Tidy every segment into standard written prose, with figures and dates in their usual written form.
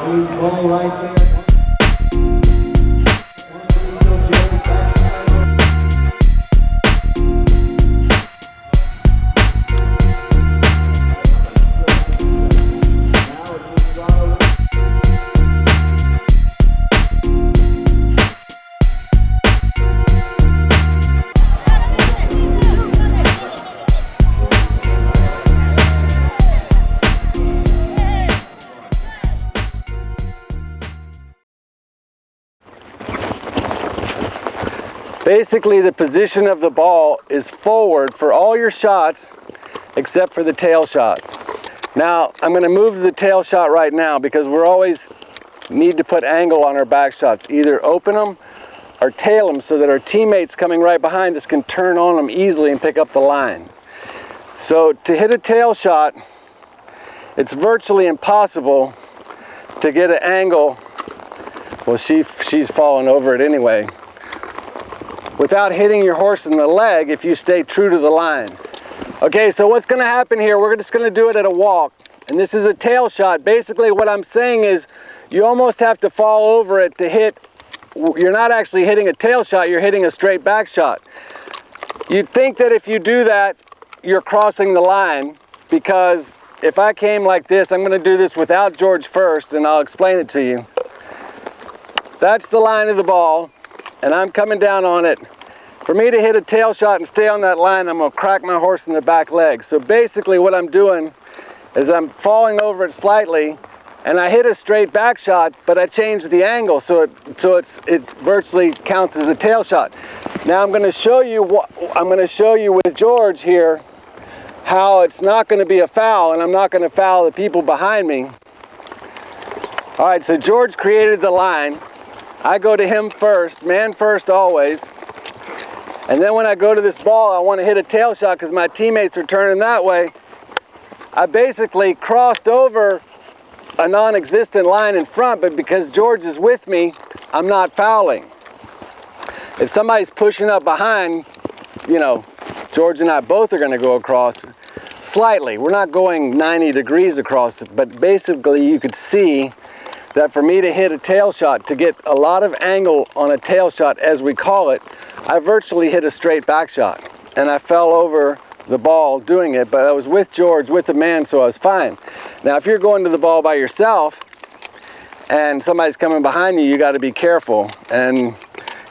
Ball right there. Basically, the position of the ball is forward for all your shots except for the tail shot. Now, I'm going to move to the tail shot right now because we're always need to put angle on our back shots. Either open them or tail them so that our teammates coming right behind us can turn on them easily and pick up the line. So to hit a tail shot, it's virtually impossible to get an angle. Well, she's falling over it anyway. Without hitting your horse in the leg if you stay true to the line. Okay, so what's going to happen here, we're just going to do it at a walk. And this is a tail shot. Basically what I'm saying is you almost have to fall over it to hit. You're not actually hitting a tail shot, you're hitting a straight back shot. You'd think that if you do that, you're crossing the line, because if I came like this, I'm going to do this without George first and I'll explain it to you. That's the line of the ball. And I'm coming down on it. For me to hit a tail shot and stay on that line, I'm going to crack my horse in the back leg. So basically what I'm doing is I'm falling over it slightly and I hit a straight back shot, but I change the angle so it virtually counts as a tail shot. Now I'm going to show you with George here how it's not going to be a foul, and I'm not going to foul the people behind me. All right, so George created the line. I go to him first, man first always. And then when I go to this ball, I want to hit a tail shot because my teammates are turning that way. I basically crossed over a non-existent line in front, but because George is with me, I'm not fouling. If somebody's pushing up behind, you know, George and I both are going to go across slightly. We're not going 90 degrees across, but basically you could see that for me to hit a tail shot, to get a lot of angle on a tail shot as we call it, I virtually hit a straight back shot. And I fell over the ball doing it, but I was with George, with the man, so I was fine. Now if you're going to the ball by yourself and somebody's coming behind you, you got to be careful and,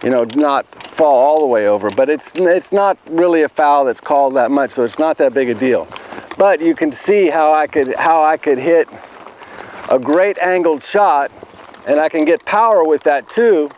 you know, not fall all the way over. But it's not really a foul that's called that much, so it's not that big a deal. But you can see how I could hit a great angled shot, and I can get power with that too,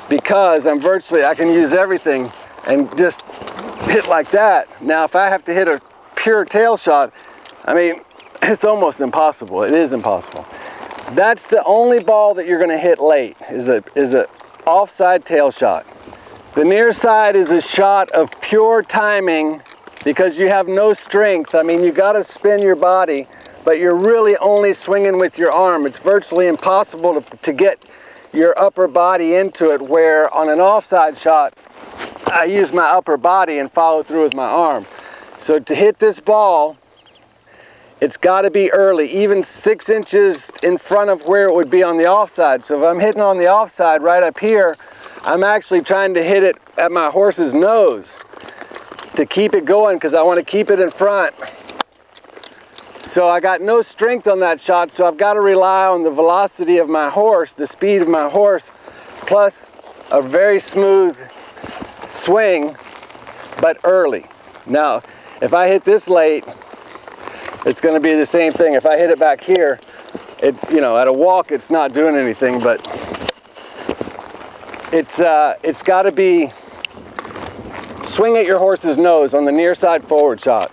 because I can use everything and just hit like that. Now if I have to hit a pure tail shot, I mean, it's almost impossible. It is impossible. That's the only ball that you're going to hit late, is a offside tail shot. The near side is a shot of pure timing because you have no strength. I mean, you got to spin your body, but you're really only swinging with your arm. It's virtually impossible to get your upper body into it, where on an offside shot, I use my upper body and follow through with my arm. So to hit this ball, it's got to be early, even 6 inches in front of where it would be on the offside. So if I'm hitting on the offside right up here, I'm actually trying to hit it at my horse's nose to keep it going, because I want to keep it in front. So I got no strength on that shot, so I've got to rely on the velocity of my horse, the speed of my horse, plus a very smooth swing, but early. Now, if I hit this late, it's going to be the same thing. If I hit it back here, it's, you know, at a walk it's not doing anything, but it's got to be swing at your horse's nose on the near side forward shot.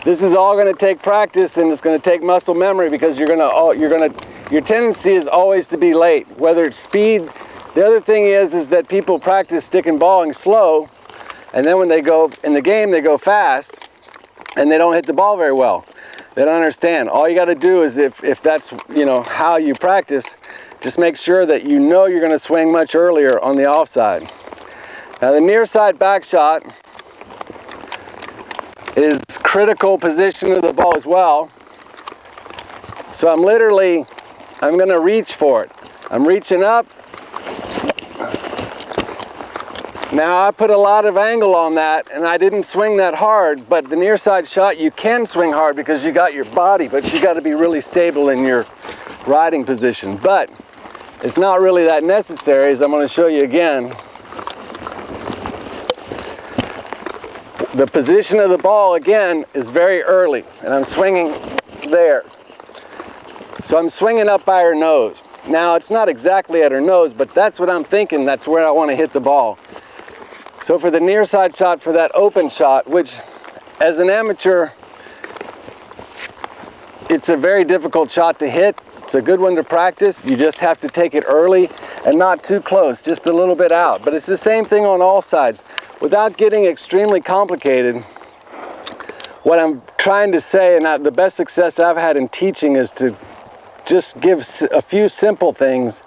This is all going to take practice, and it's going to take muscle memory, because your tendency is always to be late, whether it's speed. The other thing is that people practice stick and balling slow, and then when they go in the game, they go fast, and they don't hit the ball very well. They don't understand. All you got to do is, if that's, you know, how you practice, just make sure that you know you're going to swing much earlier on the offside. Now the near side back shot is critical position of the ball as well. So I'm literally I'm gonna reach for it. I'm reaching up. Now I put a lot of angle on that and I didn't swing that hard, but the near side shot you can swing hard because you got your body, but you got to be really stable in your riding position. But it's not really that necessary, as I'm going to show you again. The position of the ball again is very early and I'm swinging there. So I'm swinging up by her nose. Now it's not exactly at her nose, but that's what I'm thinking. That's where I want to hit the ball. So for the near side shot, for that open shot, which as an amateur, it's a very difficult shot to hit. It's a good one to practice. You just have to take it early and not too close, just a little bit out. But it's the same thing on all sides. Without getting extremely complicated, what I'm trying to say, and the best success I've had in teaching, is to just give a few simple things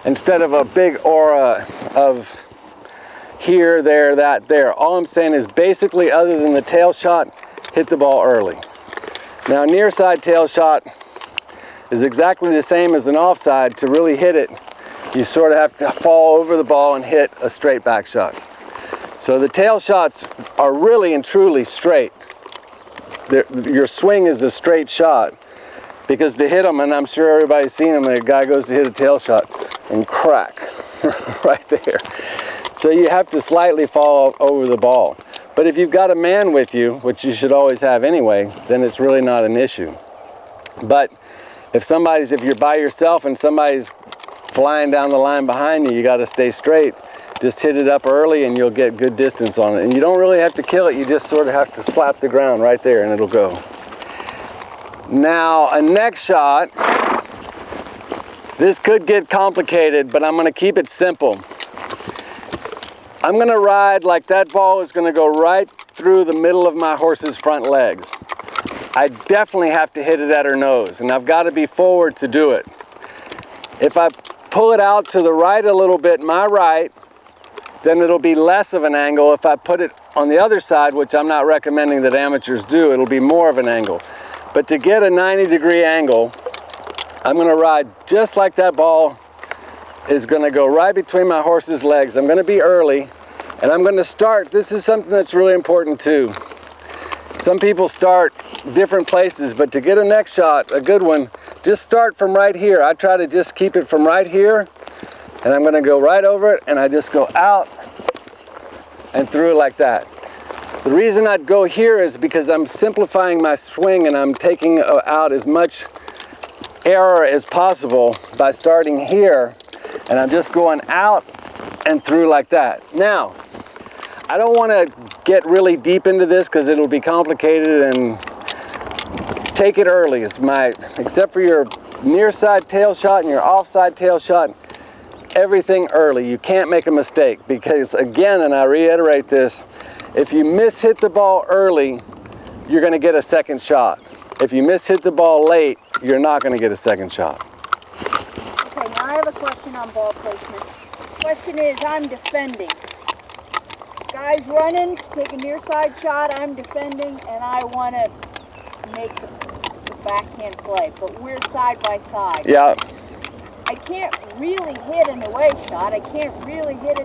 instead of a big aura of here, there, that, there. All I'm saying is basically, other than the tail shot, hit the ball early. Now near side tail shot is exactly the same as an offside. To really hit it, you sort of have to fall over the ball and hit a straight back shot. So the tail shots are really and truly straight. Your swing is a straight shot, because to hit them, and I'm sure everybody's seen them, the guy goes to hit a tail shot and crack right there. So you have to slightly fall over the ball. But if you've got a man with you, which you should always have anyway, then it's really not an issue. But if you're by yourself and somebody's flying down the line behind you, you got to stay straight. Just hit it up early and you'll get good distance on it. And you don't really have to kill it, you just sort of have to slap the ground right there and it'll go. Now a next shot, this could get complicated, but I'm going to keep it simple. I'm going to ride like that ball is going to go right through the middle of my horse's front legs. I definitely have to hit it at her nose, and I've got to be forward to do it. If I pull it out to the right a little bit, my right, then it'll be less of an angle. If I put it on the other side, which I'm not recommending that amateurs do, it'll be more of an angle. But to get a 90-degree angle, I'm going to ride just like that ball is going to go right between my horse's legs. I'm going to be early, and I'm going to start. This is something that's really important too. Some people start different places, but to get a next shot, a good one, just start from right here. I try to just keep it from right here, and I'm going to go right over it, and I just go out and through like that. The reason I'd go here is because I'm simplifying my swing and I'm taking out as much error as possible by starting here, and I'm just going out and through like that. Now, I don't want to get really deep into this because it'll be complicated, and take it early is except for your near side tail shot and your offside tail shot, everything early. You can't make a mistake, because again, and I reiterate this, if you miss-hit the ball early, you're going to get a second shot. If you miss-hit the ball late, you're not going to get a second shot. Okay, now I have a question on ball placement. Question is, I'm defending. Guy's running to take a near side shot, I'm defending, and I want to make the backhand play, but we're side by side. Yeah. I can't really hit an away shot, I can't really hit a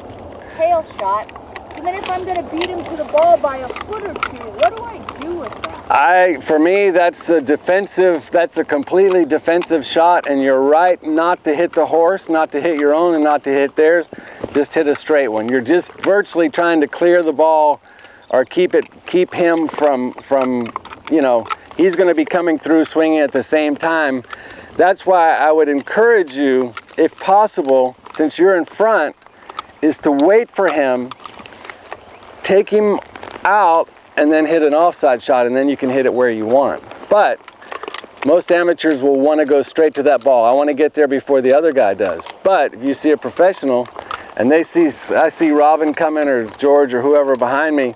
tail shot. And then if I'm going to beat him to the ball by a foot or two, what do I do with that? For me, that's a completely defensive shot, and you're right not to hit the horse, not to hit your own and not to hit theirs. Just hit a straight one. You're just virtually trying to clear the ball or keep him from, you know, he's going to be coming through swinging at the same time. That's why I would encourage you, if possible, since you're in front, is to wait for him, take him out, and then hit an offside shot, and then you can hit it where you want. But most amateurs will want to go straight to that ball. I want to get there before the other guy does. But if you see a professional and I see Robin coming, or George, or whoever behind me,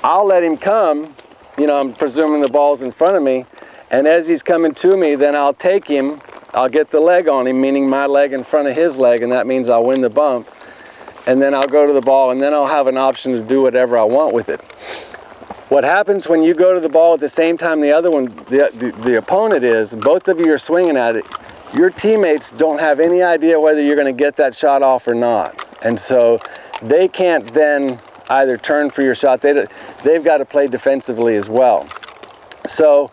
I'll let him come. You know, I'm presuming the ball's in front of me, and as he's coming to me, then I'll take him, I'll get the leg on him, meaning my leg in front of his leg, and that means I'll win the bump. And then I'll go to the ball, and then I'll have an option to do whatever I want with it. What happens when you go to the ball at the same time the other one, the opponent is, both of you are swinging at it, your teammates don't have any idea whether you're going to get that shot off or not. And so they can't then either turn for your shot. They've got to play defensively as well. So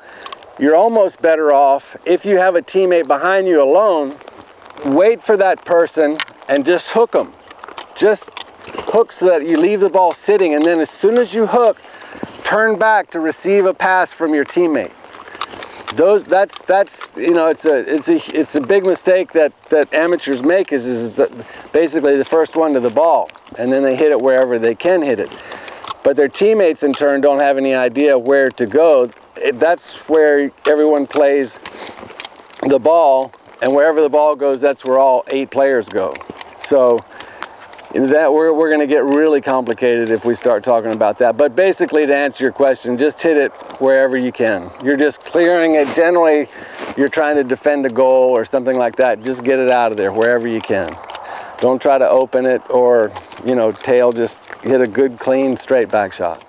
you're almost better off, if you have a teammate behind you alone, wait for that person and just hook them. Just hook so that you leave the ball sitting, and then as soon as you hook, turn back to receive a pass from your teammate. That's you know, it's a big mistake that amateurs make is basically the first one to the ball, and then they hit it wherever they can hit it. But their teammates in turn don't have any idea where to go. That's where everyone plays the ball, and wherever the ball goes, that's where all 8 players go. So that we're going to get really complicated if we start talking about that. But basically, to answer your question, just hit it wherever you can. You're just clearing it. Generally, you're trying to defend a goal or something like that. Just get it out of there wherever you can. Don't try to open it or, you know, tail. Just hit a good, clean, straight back shot.